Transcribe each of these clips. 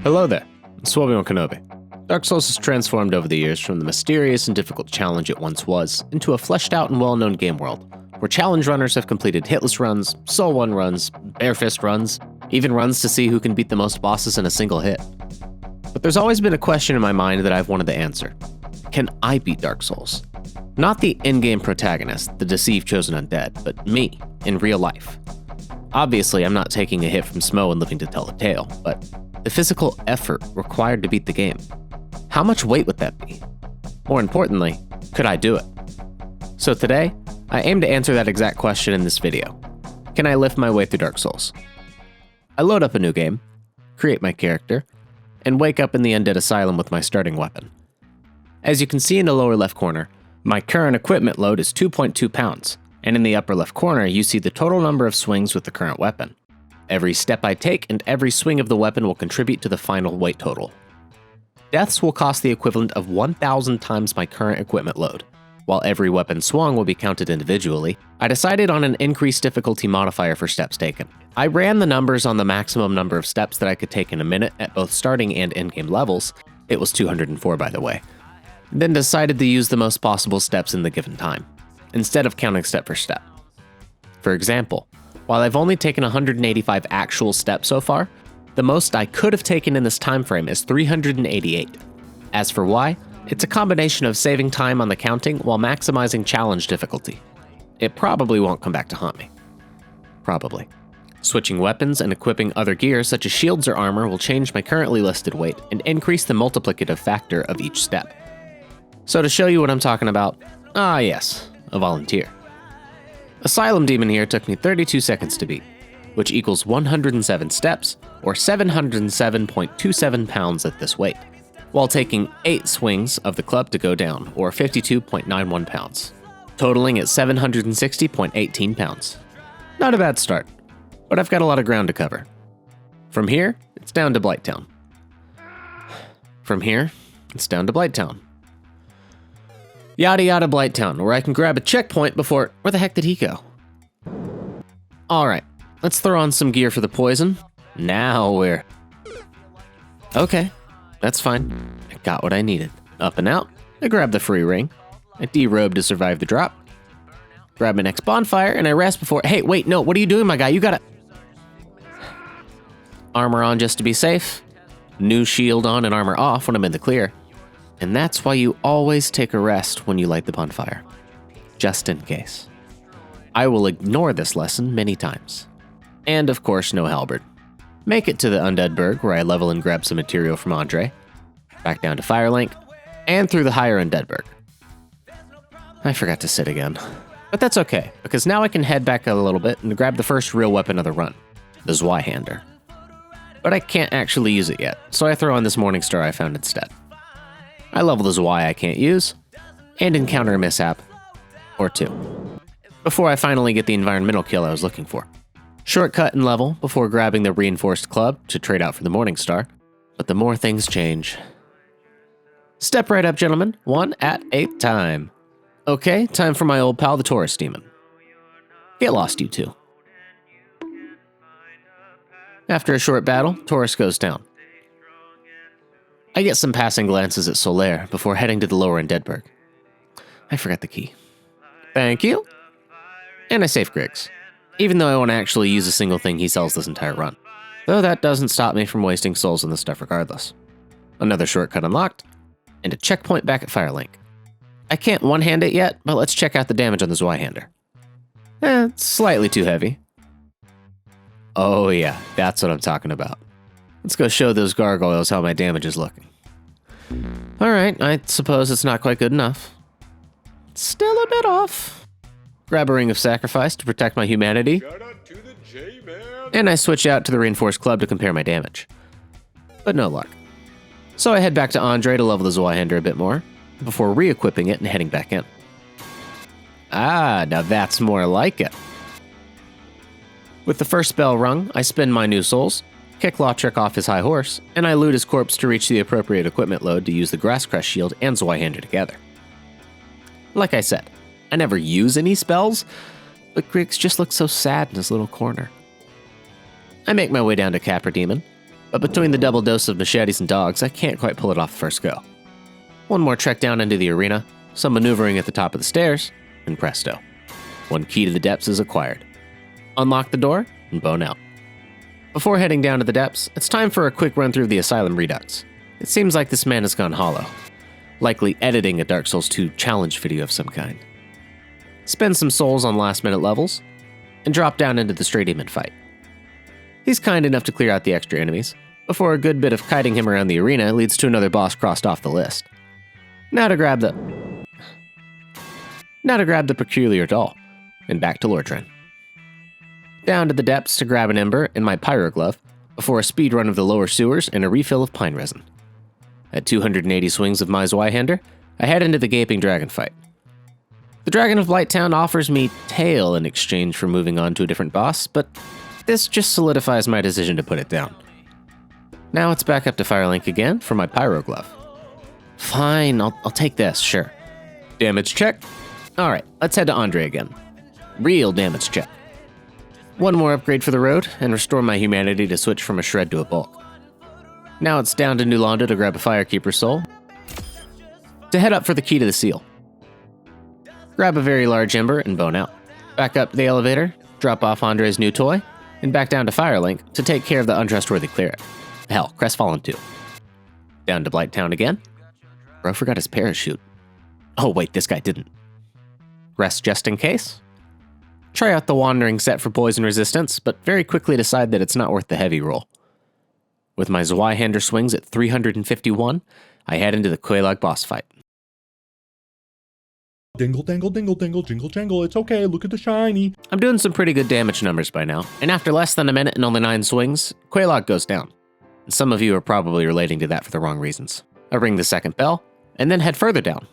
Hello there, it's Swolbi on Kenobi. Dark Souls has transformed over the years from the mysterious and difficult challenge it once was into a fleshed out and well-known game world, where challenge runners have completed hitless runs, soul 1 runs, bare fist runs, even runs to see who can beat the most bosses in a single hit. But there's always been a question in my mind that I've wanted to answer. Can I beat Dark Souls? Not the in-game protagonist, the deceived chosen undead, but me, in real life. Obviously, I'm not taking a hit from Smo and living to tell the tale, but the physical effort required to beat the game. How much weight would that be? More importantly, could I do it? So today, I aim to answer that exact question in this video. Can I lift my way through Dark Souls? I load up a new game, create my character, and wake up in the Undead Asylum with my starting weapon. As you can see in the lower left corner, my current equipment load is 2.2 pounds, and in the upper left corner you see the total number of swings with the current weapon. Every step I take and every swing of the weapon will contribute to the final weight total. Deaths will cost the equivalent of 1,000 times my current equipment load. While every weapon swung will be counted individually, I decided on an increased difficulty modifier for steps taken. I ran the numbers on the maximum number of steps that I could take in a minute at both starting and in-game levels. It was 204 by the way. Then decided to use the most possible steps in the given time, instead of counting step for step. For example, while I've only taken 185 actual steps so far, the most I could have taken in this time frame is 388. As for why, it's a combination of saving time on the counting while maximizing challenge difficulty. It probably won't come back to haunt me. Probably. Switching weapons and equipping other gear such as shields or armor will change my currently listed weight and increase the multiplicative factor of each step. So to show you what I'm talking about, yes, a volunteer. Asylum Demon here took me 32 seconds to beat, which equals 107 steps, or 707.27 pounds at this weight, while taking 8 swings of the club to go down, or 52.91 pounds, totaling at 760.18 pounds. Not a bad start, but I've got a lot of ground to cover. From here, it's down to Blighttown. From here, it's down to Blighttown. Yada yada Blighttown, where I can grab a checkpoint before... Where the heck did he go? Alright, let's throw on some gear for the poison. Now we're... Okay, that's fine. I got what I needed. Up and out, I grab the free ring. I derobe to survive the drop. Grab my next bonfire, and I rest before... Hey, wait, no, what are you doing, my guy? You gotta... Armor on just to be safe. New shield on and armor off when I'm in the clear. And that's why you always take a rest when you light the bonfire. Just in case. I will ignore this lesson many times. And of course, no halberd. Make it to the Undead Burg where I level and grab some material from Andre. Back down to Firelink. And through the higher Undead Burg. I forgot to sit again. But that's okay, because now I can head back a little bit and grab the first real weapon of the run. The Zweihander. But I can't actually use it yet, so I throw on this Morning Star I found instead. I level the Zwei I can't use, and encounter a mishap, or 2, before I finally get the environmental kill I was looking for. Shortcut and level before grabbing the reinforced club to trade out for the Morning Star, but the more things change. Step right up, gentlemen, one at a time. Okay, time for my old pal, the Taurus Demon. Get lost, you two. After a short battle, Taurus goes down. I get some passing glances at Solaire before heading to the lower Undead Burg. I forgot the key. Thank you. And I save Griggs, even though I won't actually use a single thing he sells this entire run. Though that doesn't stop me from wasting souls on this stuff regardless. Another shortcut unlocked, and a checkpoint back at Firelink. I can't one-hand it yet, but let's check out the damage on the Zweihander. It's slightly too heavy. Oh yeah, that's what I'm talking about. Let's go show those gargoyles how my damage is looking. Alright, I suppose it's not quite good enough. Still a bit off. Grab a Ring of Sacrifice to protect my humanity. And I switch out to the Reinforced Club to compare my damage. But no luck. So I head back to Andre to level the Zweihander a bit more, before re-equipping it and heading back in. Now that's more like it. With the first bell rung, I spin my new souls, kick Lautrec off his high horse, and I loot his corpse to reach the appropriate equipment load to use the Grass Crest shield and Zweihander together. Like I said, I never use any spells, but Griggs just looks so sad in his little corner. I make my way down to Capra Demon, but between the double dose of machetes and dogs, I can't quite pull it off the first go. One more trek down into the arena, some maneuvering at the top of the stairs, and presto. One key to the depths is acquired. Unlock the door, and bone out. Before heading down to the depths, it's time for a quick run through the Asylum Redux. It seems like this man has gone hollow, likely editing a Dark Souls 2 challenge video of some kind. Spend some souls on last-minute levels, and drop down into the straight demon fight. He's kind enough to clear out the extra enemies, before a good bit of kiting him around the arena leads to another boss crossed off the list. Now to grab the peculiar doll, and back to Lordran. Down to the depths to grab an ember and my pyro glove, before a speed run of the lower sewers and a refill of pine resin. At 280 swings of my Zweihander, I head into the gaping dragon fight. The Dragon of Blighttown offers me tail in exchange for moving on to a different boss, but this just solidifies my decision to put it down. Now it's back up to Firelink again for my pyro glove. Fine, I'll take this, sure. Damage check? Alright, let's head to Andre again. Real damage check. One more upgrade for the road, and restore my humanity to switch from a shred to a bulk. Now it's down to New Londo to grab a Firekeeper soul, to head up for the key to the seal. Grab a very large ember and bone out. Back up the elevator, drop off Andre's new toy, and back down to Firelink to take care of the untrustworthy cleric. Hell, Crestfallen too. Down to Blighttown again. Bro forgot his parachute. Oh wait, this guy didn't. Rest just in case. Try out the Wandering set for poison resistance, but very quickly decide that it's not worth the heavy roll. With my Zweihander swings at 351, I head into the Quelaag boss fight. Dingle, dangle, dingle, dingle, jingle, jangle, it's okay, look at the shiny. I'm doing some pretty good damage numbers by now, and after less than a minute and only 9 swings, Quelaag goes down. And some of you are probably relating to that for the wrong reasons. I ring the second bell, and then head further down.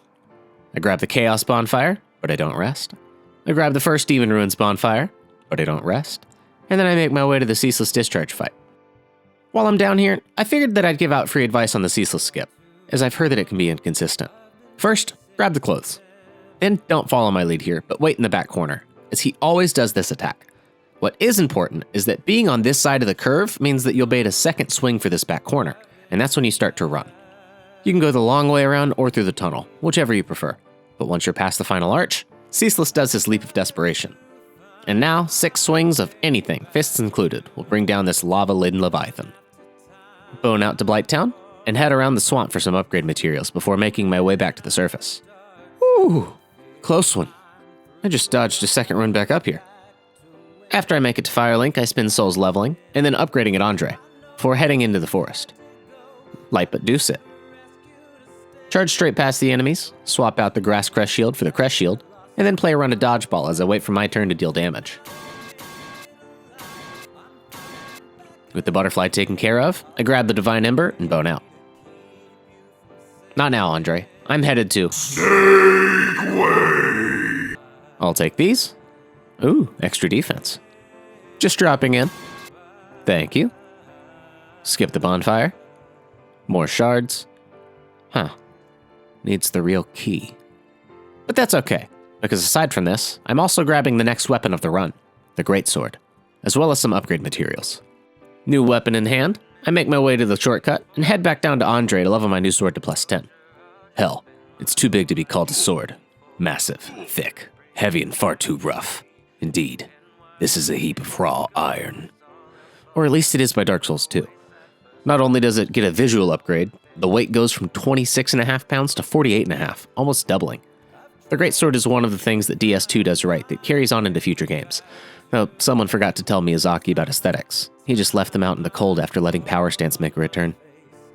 I grab the Chaos Bonfire, but I don't rest. I grab the first Demon Ruins Bonfire, but I don't rest. And then I make my way to the Ceaseless Discharge fight. While I'm down here, I figured that I'd give out free advice on the Ceaseless skip, as I've heard that it can be inconsistent. First, grab the clothes. Then don't follow my lead here, but wait in the back corner, as he always does this attack. What is important is that being on this side of the curve means that you'll bait a second swing for this back corner, and that's when you start to run. You can go the long way around or through the tunnel, whichever you prefer. But once you're past the final arch, Ceaseless does his leap of desperation. And now, 6 swings of anything, fists included, will bring down this lava-laden Leviathan. Bone out to Blighttown, and head around the swamp for some upgrade materials before making my way back to the surface. Ooh, close one. I just dodged a second run back up here. After I make it to Firelink, I spend souls leveling, and then upgrading at Andre, before heading into the forest. Light but do sit. Charge straight past the enemies, swap out the Grass Crest Shield for the Crest Shield, and then play around a dodgeball as I wait for my turn to deal damage. With the butterfly taken care of, I grab the Divine Ember and bone out. Not now, Andre. I'm headed to... Snake Way! I'll take these. Ooh, extra defense. Just dropping in. Thank you. Skip the bonfire. More shards. Huh. Needs the real key. But that's okay, because aside from this, I'm also grabbing the next weapon of the run, the Greatsword, as well as some upgrade materials. New weapon in hand, I make my way to the shortcut and head back down to Andre to level my new sword to +10. Hell, it's too big to be called a sword. Massive, thick, heavy, and far too rough. Indeed, this is a heap of raw iron. Or at least it is by Dark Souls 2. Not only does it get a visual upgrade, the weight goes from 26.5 pounds to 48.5, almost doubling. The Greatsword is one of the things that DS2 does right that carries on into future games. Though someone forgot to tell Miyazaki about aesthetics. He just left them out in the cold after letting Power Stance make a return.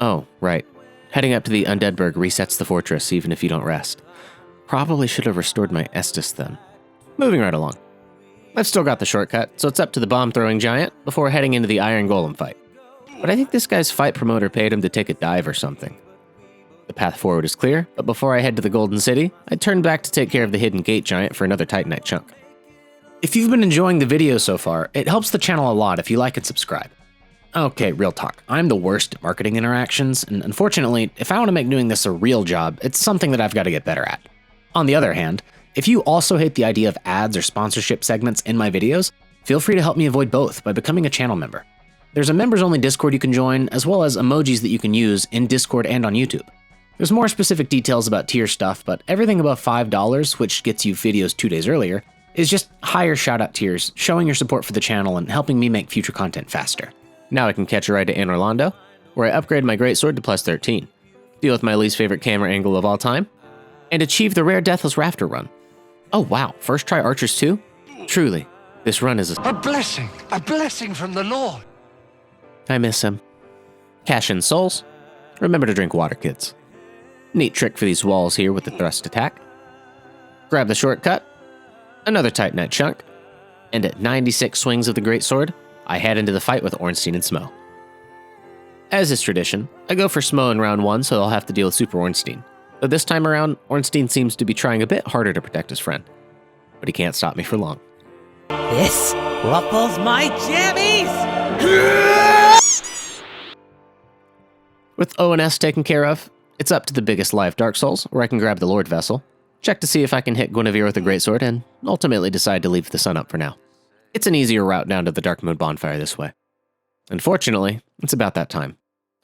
Oh, right. Heading up to the Undeadburg resets the fortress even if you don't rest. Probably should have restored my Estus then. Moving right along. I've still got the shortcut, so it's up to the bomb-throwing giant before heading into the Iron Golem fight. But I think this guy's fight promoter paid him to take a dive or something. The path forward is clear, but before I head to the Golden City, I turn back to take care of the Hidden Gate giant for another Titanite chunk. If you've been enjoying the video so far, it helps the channel a lot if you like and subscribe. Okay, real talk. I'm the worst at marketing interactions, and unfortunately, if I want to make doing this a real job, it's something that I've got to get better at. On the other hand, if you also hate the idea of ads or sponsorship segments in my videos, feel free to help me avoid both by becoming a channel member. There's a members-only Discord you can join, as well as emojis that you can use in Discord and on YouTube. There's more specific details about tier stuff, but everything above $5, which gets you videos 2 days earlier, is just higher shoutout tiers, showing your support for the channel and helping me make future content faster. Now I can catch a ride to Anor Londo, where I upgrade my greatsword to plus 13, deal with my least favorite camera angle of all time, and achieve the rare Deathless Rafter run. Oh wow, first try Archers too? Truly, this run is a blessing from the Lord. I miss him. Cash in souls. Remember to drink water, kids. Neat trick for these walls here with the thrust attack. Grab the shortcut, another Titanite chunk, and at 96 swings of the greatsword, I head into the fight with Ornstein and Smo. As is tradition, I go for Smo in round 1, so I'll have to deal with Super Ornstein. Though this time around, Ornstein seems to be trying a bit harder to protect his friend. But he can't stop me for long. This ruffles my jammies! With ONS taken care of, it's up to the biggest live Dark Souls, where I can grab the Lord Vessel, check to see if I can hit Guinevere with a greatsword, and ultimately decide to leave the sun up for now. It's an easier route down to the Dark Moon bonfire this way. Unfortunately, it's about that time.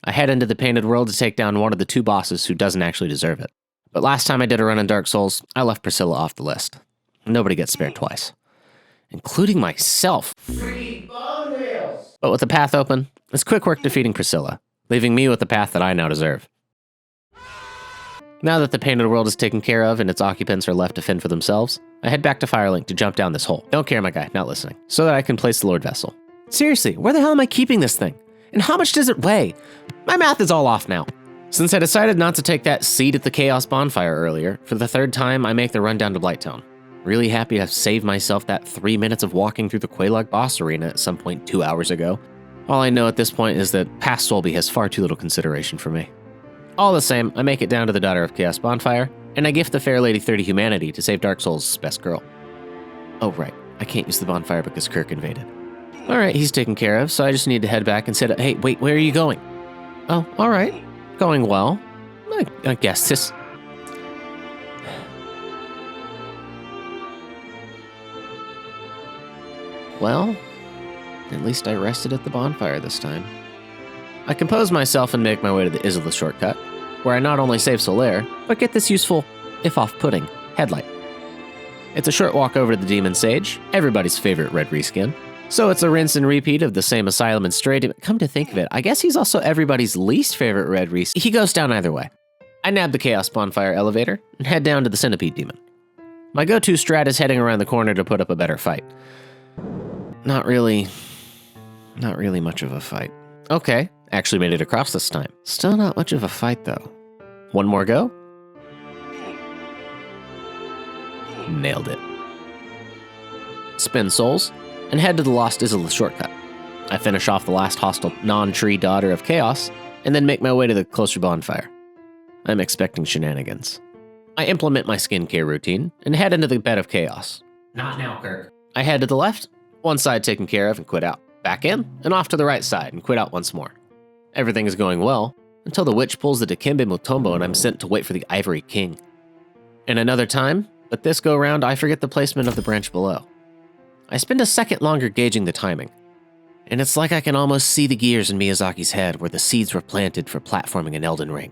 I head into the Painted World to take down one of the 2 bosses who doesn't actually deserve it. But last time I did a run in Dark Souls, I left Priscilla off the list. Nobody gets spared twice. Including myself. Free bone wheels! But with the path open, it's quick work defeating Priscilla, leaving me with the path that I now deserve. Now that the Painted World is taken care of and its occupants are left to fend for themselves, I head back to Firelink to jump down this hole. Don't care, my guy, not listening. So that I can place the Lord Vessel. Seriously, where the hell am I keeping this thing? And how much does it weigh? My math is all off now. Since I decided not to take that seat at the Chaos Bonfire earlier, for the 3rd time I make the run down to Blighttown. Really happy I've saved myself that 3 minutes of walking through the Quelaag boss arena at some point 2 hours ago. All I know at this point is that past Swolbi has far too little consideration for me. All the same, I make it down to the Daughter of Chaos Bonfire, and I gift the Fair Lady 30 humanity to save Dark Souls' best girl. Oh right, I can't use the bonfire because Kirk invaded. Alright, he's taken care of, so I just need to head back and say, hey, wait, where are you going? Oh, alright. Going well. I guess this... Well, at least I rested at the bonfire this time. I compose myself and make my way to the Isola shortcut, where I not only save Solaire, but get this useful, if off-putting, headlight. It's a short walk over to the Demon Sage, everybody's favorite red reskin. So it's a rinse and repeat of the same Asylum and Stray Demon. Come to think of it, I guess he's also everybody's least favorite red reskin. He goes down either way. I nab the Chaos Bonfire elevator and head down to the Centipede Demon. My go-to strat is heading around the corner to put up a better fight. Not really much of a fight. Okay, actually made it across this time. Still not much of a fight though. One more go? Nailed it. Spin souls, and head to the Lost Isola shortcut. I finish off the last hostile non-tree Daughter of Chaos, and then make my way to the closer bonfire. I'm expecting shenanigans. I implement my skincare routine, and head into the Bed of Chaos. Not now, Kirk. I head to the left, one side taken care of and quit out. Back in, and off to the right side, and quit out once more. Everything is going well, until the witch pulls the Dikembe Mutombo and I'm sent to wait for the Ivory King. And another time, but this go round I forget the placement of the branch below. I spend a second longer gauging the timing, and it's like I can almost see the gears in Miyazaki's head where the seeds were planted for platforming an Elden Ring.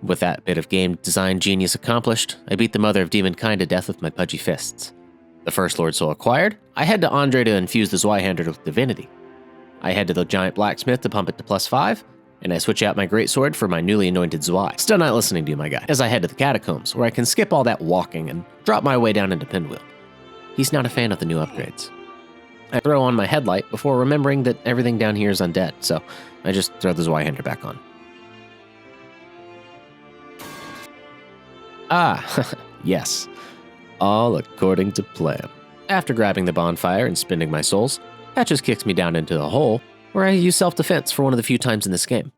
With that bit of game design genius accomplished, I beat the mother of demonkind to death with my pudgy fists. The first Lord Soul acquired, I head to Andre to infuse the Zweihander with divinity. I head to the giant blacksmith to pump it to +5, and I switch out my greatsword for my newly anointed Zwei. Still not listening to you, my guy, as I head to the Catacombs, where I can skip all that walking and drop my way down into Pinwheel. He's not a fan of the new upgrades. I throw on my headlight before remembering that everything down here is undead, so I just throw the Zweihander back on. Ah, yes. All according to plan. After grabbing the bonfire and spending my souls, Patches kicks me down into a hole where I use self-defense for one of the few times in this game.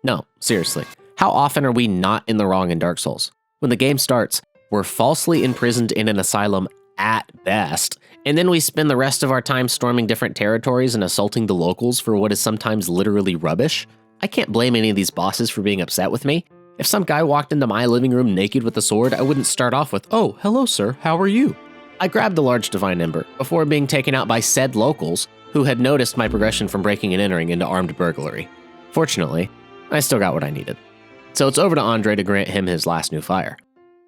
No, seriously, how often are we not in the wrong in Dark Souls? When the game starts, we're falsely imprisoned in an asylum at best, and then we spend the rest of our time storming different territories and assaulting the locals for what is sometimes literally rubbish. I can't blame any of these bosses for being upset with me. If some guy walked into my living room naked with a sword, I wouldn't start off with, "Oh, hello sir, how are you?" I grabbed the large divine ember before being taken out by said locals, who had noticed my progression from breaking and entering into armed burglary. Fortunately, I still got what I needed. So it's over to Andre to grant him his last new fire.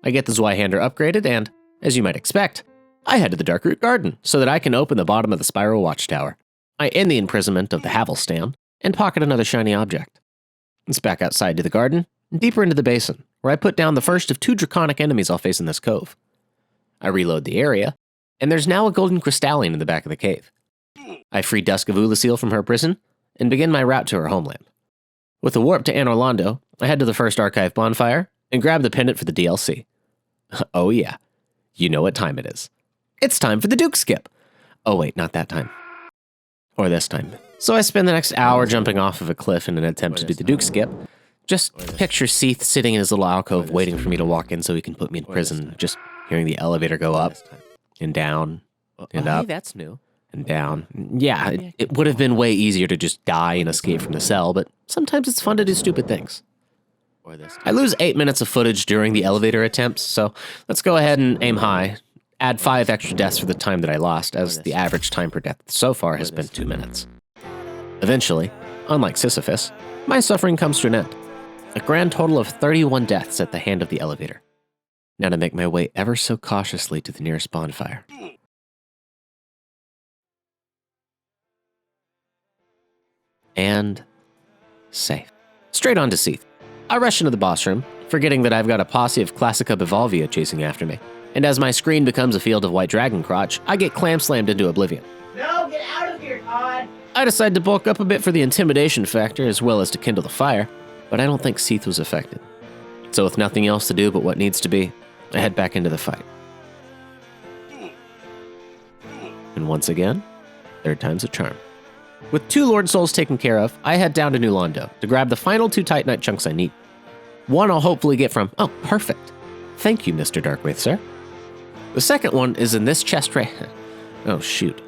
I get the Zweihander upgraded and, as you might expect, I head to the Darkroot Garden so that I can open the bottom of the Spiral Watchtower. I end the imprisonment of the Havelstan and pocket another shiny object. It's back outside to the garden, and deeper into the basin, where I put down the first of 2 draconic enemies I'll face in this cove. I reload the area, and there's now a golden crystalline in the back of the cave. I free Dusk of Ulasil from her prison and begin my route to her homeland. With a warp to Anor Londo, I head to the first archive bonfire and grab the pendant for the DLC. Oh yeah, you know what time it is. It's time for the Duke Skip. Oh wait, not that time. Or this time. So I spend the next hour jumping off of a cliff in an attempt to do the Duke Skip. Just picture Seath sitting in his little alcove waiting for me to walk in so he can put me in prison, just hearing the elevator go up and down and up. Hey, that's new. And down. Yeah, it would have been way easier to just die and escape from the cell, but sometimes it's fun to do stupid things. I lose 8 minutes of footage during the elevator attempts, so let's go ahead and aim high. Add 5 extra deaths for the time that I lost, as the average time per death so far has been 2 minutes. Eventually, unlike Sisyphus, my suffering comes to an end. A grand total of 31 deaths at the hand of the elevator. Now to make my way ever so cautiously to the nearest bonfire. And safe. Straight on to Seath. I rush into the boss room, forgetting that I've got a posse of Classica Bivalvia chasing after me. And as my screen becomes a field of white dragon crotch, I get clam-slammed into oblivion. No, get out of here, Todd! I decide to bulk up a bit for the intimidation factor as well as to kindle the fire, but I don't think Seath was affected. So with nothing else to do but what needs to be, I head back into the fight. And once again, 3rd time's a charm. With 2 Lord Souls taken care of, I head down to New Londo to grab the final 2 Titanite chunks I need. One I'll hopefully get from, oh, perfect. Thank you, Mr. Darkwraith, sir. The second one is in this chest right. Oh, shoot.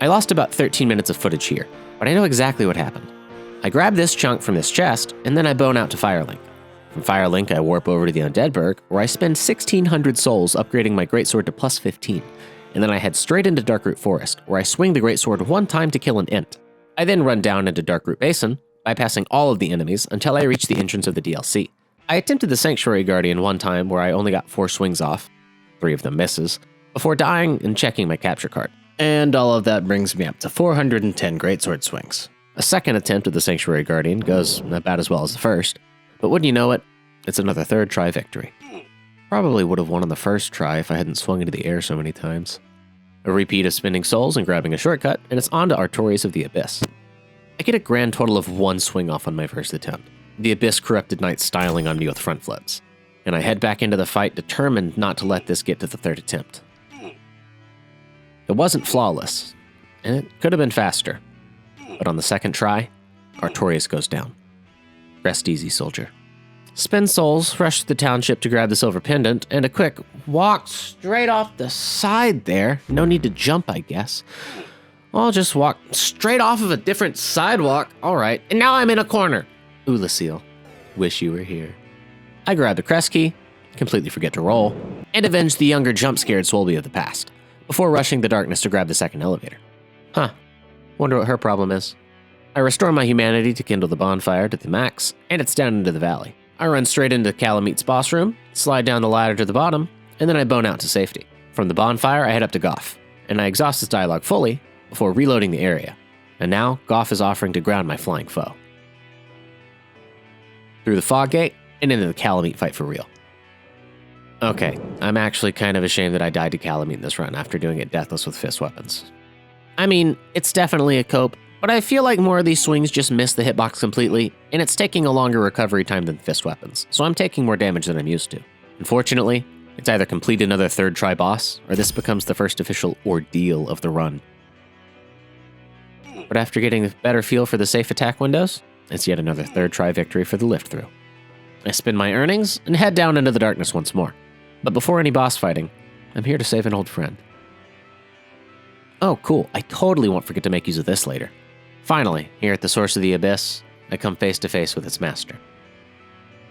I lost about 13 minutes of footage here, but I know exactly what happened. I grab this chunk from this chest, and then I bone out to Firelink. From Firelink, I warp over to the Undeadburg, where I spend 1,600 souls upgrading my greatsword to plus 15, and then I head straight into Darkroot Forest, where I swing the greatsword 1 time to kill an Ent. I then run down into Darkroot Basin, bypassing all of the enemies until I reach the entrance of the DLC. I attempted the Sanctuary Guardian 1 time where I only got 4 swings off, 3 of them misses, before dying and checking my capture card. And all of that brings me up to 410 greatsword swings. A second attempt at the Sanctuary Guardian goes about as well as the first, but wouldn't you know it, it's another 3rd try victory. Probably would have won on the first try if I hadn't swung into the air so many times. A repeat of spinning souls and grabbing a shortcut, and it's on to Artorias of the Abyss. I get a grand total of 1 swing off on my first attempt, the Abyss Corrupted Knight styling on me with front flips, and I head back into the fight determined not to let this get to the 3rd attempt. It wasn't flawless, and it could have been faster, but on the 2nd try, Artorias goes down. Rest easy, soldier. Spend souls, rush to the township to grab the silver pendant, and a quick walk straight off the side there. No need to jump, I guess. I'll just walk straight off of a different sidewalk. All right, and now I'm in a corner. Ulasil, wish you were here. I grab the crest key, completely forget to roll, and avenge the younger jump-scared Swolbi of the past, before rushing the darkness to grab the 2nd elevator. Huh, wonder what her problem is. I restore my humanity to kindle the bonfire to the max, and it's down into the valley. I run straight into Calamit's boss room, slide down the ladder to the bottom, and then I bone out to safety. From the bonfire, I head up to Goff, and I exhaust his dialogue fully before reloading the area. And now, Goff is offering to ground my flying foe. Through the fog gate, and into the Calamite fight for real. Okay, I'm actually kind of ashamed that I died to Calamite in this run after doing it deathless with fist weapons. I mean, it's definitely a cope, but I feel like more of these swings just miss the hitbox completely, and it's taking a longer recovery time than fist weapons, so I'm taking more damage than I'm used to. Unfortunately, it's either complete another 3rd try boss, or this becomes the first official ordeal of the run. But after getting a better feel for the safe attack windows, it's yet another 3rd try victory for the lift through. I spend my earnings and head down into the darkness once more. But before any boss fighting, I'm here to save an old friend. Oh, cool, I totally won't forget to make use of this later. Finally, here at the source of the Abyss, I come face to face with its master.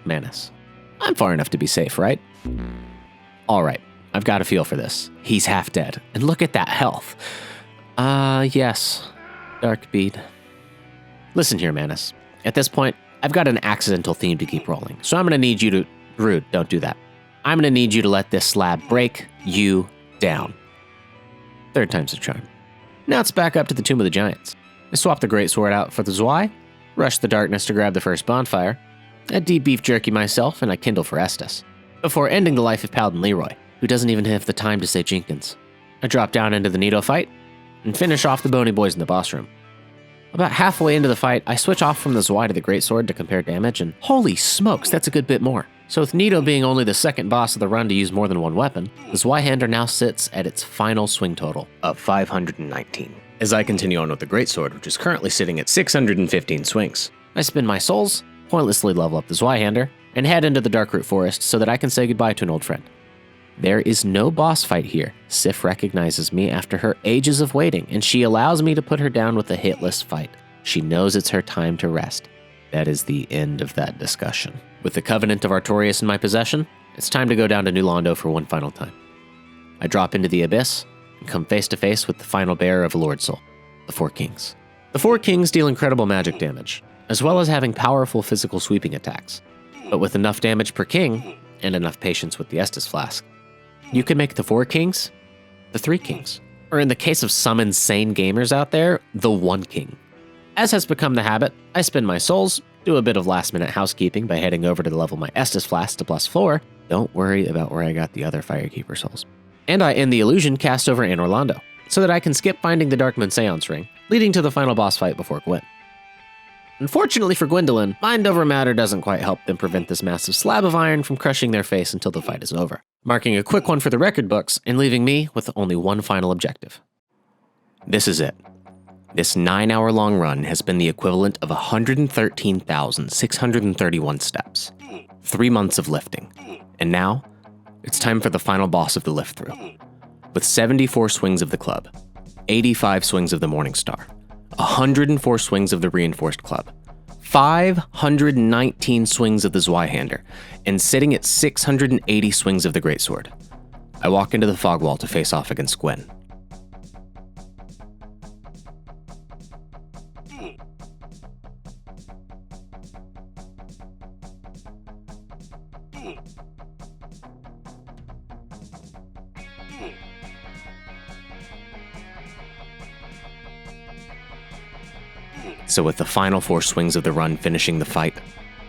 Manus. I'm far enough to be safe, right? Alright, I've got a feel for this. He's half dead, and look at that health. Yes, Dark bead. Listen here, Manus. At this point, I've got an accidental theme to keep rolling, so I'm gonna need you to... Rude, don't do that. I'm gonna need you to let this slab break you down. Third time's the charm. Now it's back up to the Tomb of the Giants. I swap the greatsword out for the Zwei, rush the darkness to grab the first bonfire, I deep beef jerky myself, and I kindle for Estes. Before ending the life of Paladin Leroy, who doesn't even have the time to say Jenkins. I drop down into the Nito fight, and finish off the bony boys in the boss room. About halfway into the fight, I switch off from the Zwei to the greatsword to compare damage, and holy smokes, that's a good bit more. So with Nito being only the second boss of the run to use more than one weapon, the Zweihander now sits at its final swing total of 519. As I continue on with the greatsword, which is currently sitting at 615 swings, I spin my souls, pointlessly level up the Zweihander, and head into the Darkroot Forest so that I can say goodbye to an old friend. There is no boss fight here. Sif recognizes me after her ages of waiting, and she allows me to put her down with a hitless fight. She knows it's her time to rest. That is the end of that discussion. With the Covenant of Artorias in my possession, it's time to go down to New Londo for one final time. I drop into the Abyss, and come face to face with the final bearer of Lord Soul, the Four Kings. The Four Kings deal incredible magic damage, as well as having powerful physical sweeping attacks. But with enough damage per king, and enough patience with the Estus Flask, you can make the Four Kings the Three Kings. Or in the case of some insane gamers out there, the One King. As has become the habit, I spend my souls, do a bit of last-minute housekeeping by heading over to level my Estus Flask to +4. Don't worry about where I got the other Firekeeper souls. And I end the illusion cast over Anor Londo, so that I can skip finding the Darkmoon Seance Ring, leading to the final boss fight before Gwen. Unfortunately for Gwendolyn, mind over matter doesn't quite help them prevent this massive slab of iron from crushing their face until the fight is over, marking a quick one for the record books and leaving me with only one final objective. This is it. This 9-hour-long run has been the equivalent of 113,631 steps, 3 months of lifting, and now it's time for the final boss of the lift through. With 74 swings of the club, 85 swings of the Morning Star, 104 swings of the Reinforced Club, 519 swings of the Zweihander, and sitting at 680 swings of the Greatsword, I walk into the fog wall to face off against Gwen. So with the final 4 swings of the run finishing the fight,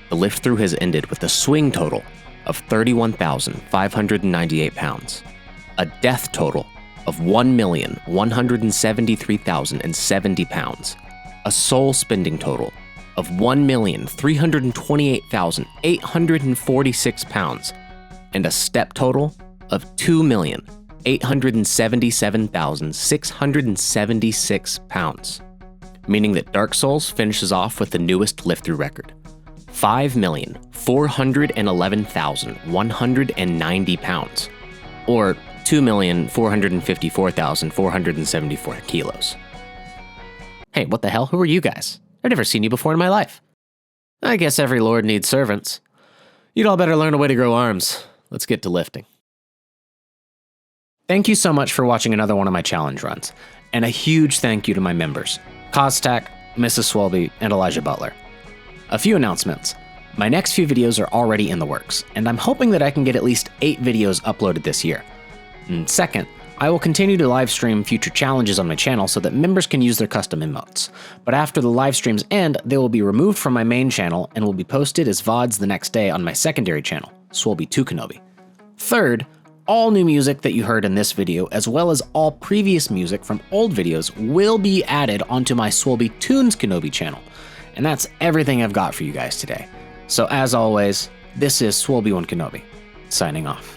the lift through has ended with a swing total of 31,598 pounds, a death total of 1,173,070 pounds, a soul spending total of 1,328,846 pounds, and a step total of 2,877,676 pounds. Meaning that Dark Souls finishes off with the newest lift-through record, 5,411,190 pounds, or 2,454,474 kilos. Hey, what the hell? Who are you guys? I've never seen you before in my life. I guess every lord needs servants. You'd all better learn a way to grow arms. Let's get to lifting. Thank you so much for watching another one of my challenge runs, and a huge thank you to my members, Koztak, Mrs. Swolbi, and Elijah Butler. A few announcements. My next few videos are already in the works, and I'm hoping that I can get at least 8 videos uploaded this year. And second, I will continue to live stream future challenges on my channel so that members can use their custom emotes. But after the live streams end, they will be removed from my main channel and will be posted as VODs the next day on my secondary channel, Swolbi 2 Kenobi. Third, all new music that you heard in this video, as well as all previous music from old videos, will be added onto my Swolbi Tunes Kenobi channel. And that's everything I've got for you guys today. So as always, this is Swolbi 1 Kenobi, signing off.